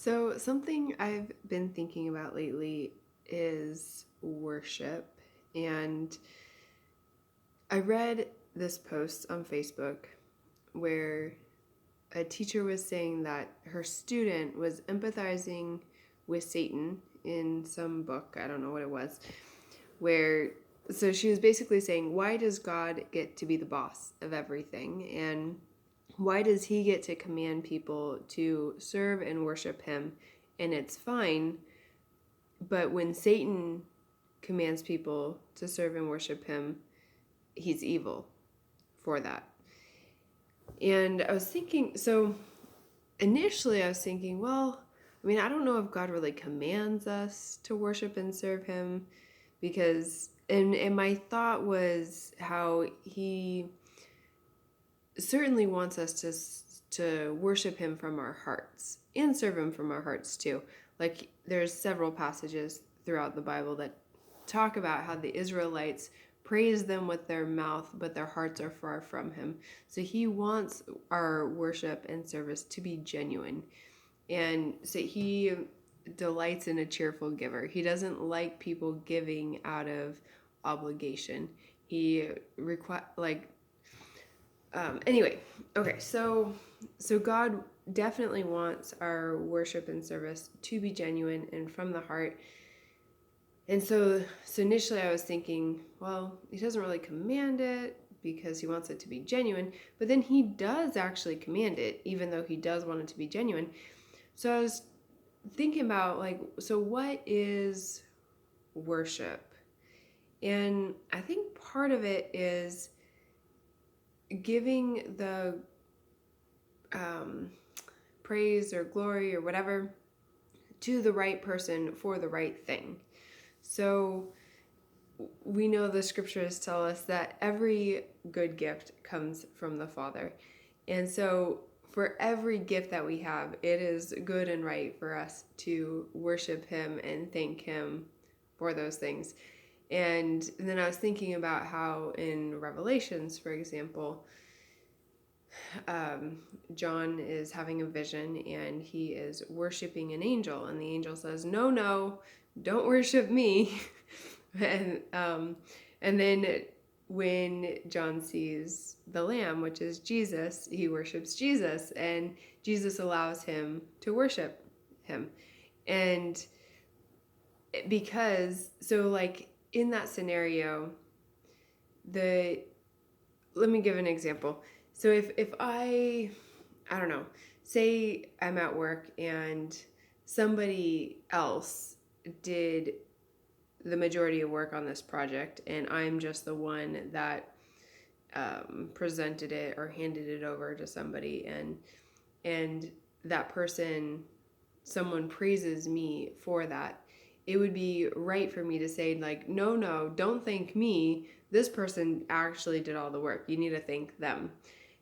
So, something I've been thinking about lately is worship. And I read this post on Facebook where a teacher was saying that her student was empathizing with Satan in some book. I don't know what it was. Where, so she was basically saying, why does God get to be the boss of everything? And why does he get to command people to serve and worship him? And it's fine. But when Satan commands people to serve and worship him, he's evil for that. And I was thinking, so initially I was thinking, well, I don't know if God really commands us to worship and serve him because, and my thought was how he certainly wants us to worship him from our hearts and serve him from our hearts too. Like there's several passages throughout the Bible that talk about how the Israelites praise them with their mouth, but their hearts are far from him. So he wants our worship and service to be genuine. And so he delights in a cheerful giver. He doesn't like people giving out of obligation. He anyway, okay, so God definitely wants our worship and service to be genuine and from the heart. And so initially I was thinking, well, he doesn't really command it because he wants it to be genuine, but then he does actually command it, even though he does want it to be genuine. So I was thinking about so what is worship? And I think part of it is giving the praise or glory or whatever to the right person for the right thing. So we know the scriptures tell us that every good gift comes from the Father. And so for every gift that we have, it is good and right for us to worship him and thank him for those things. And then I was thinking about how in Revelations, for example, John is having a vision and he is worshiping an angel, and the angel says, "No, don't worship me." and then when John sees the Lamb, which is Jesus, he worships Jesus, and Jesus allows him to worship him. And because in that scenario, let me give an example. So if I don't know, say I'm at work and somebody else did the majority of work on this project and I'm just the one that presented it or handed it over to somebody, and that person, someone praises me for that, it would be right for me to say no, don't thank me, this person actually did all the work, you need to thank them.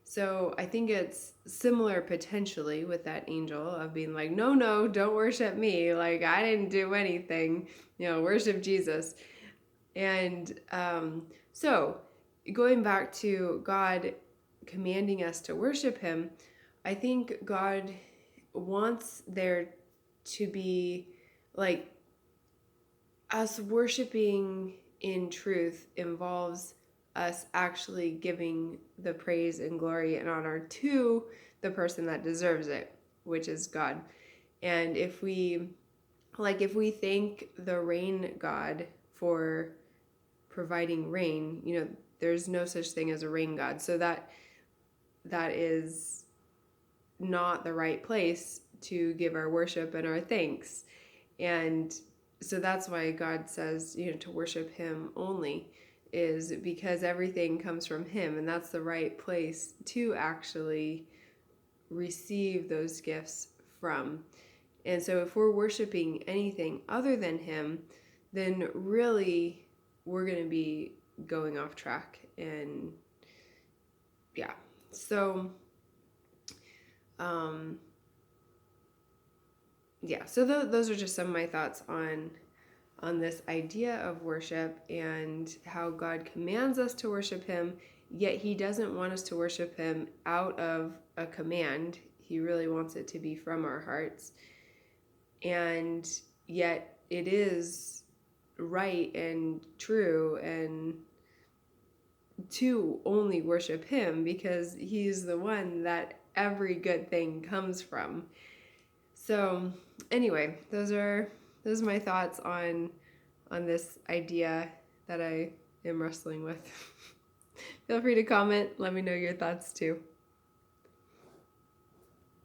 So I think it's similar potentially with that angel of being no, don't worship me, I didn't do anything, worship Jesus. And so going back to God commanding us to worship him, I think God wants there to be us worshiping in truth involves us actually giving the praise and glory and honor to the person that deserves it, which is God. And if we thank the rain god for providing rain, there's no such thing as a rain god. So that is not the right place to give our worship and our thanks. And so that's why God says, to worship him only, is because everything comes from him, and that's the right place to actually receive those gifts from. And so if we're worshiping anything other than him, then really we're going to be going off track. And yeah, so those are just some of my thoughts on this idea of worship and how God commands us to worship him, yet he doesn't want us to worship him out of a command. He really wants it to be from our hearts. And yet it is right and true and to only worship him because he's the one that every good thing comes from. So anyway, those are my thoughts on this idea that I am wrestling with. Feel free to comment, let me know your thoughts too.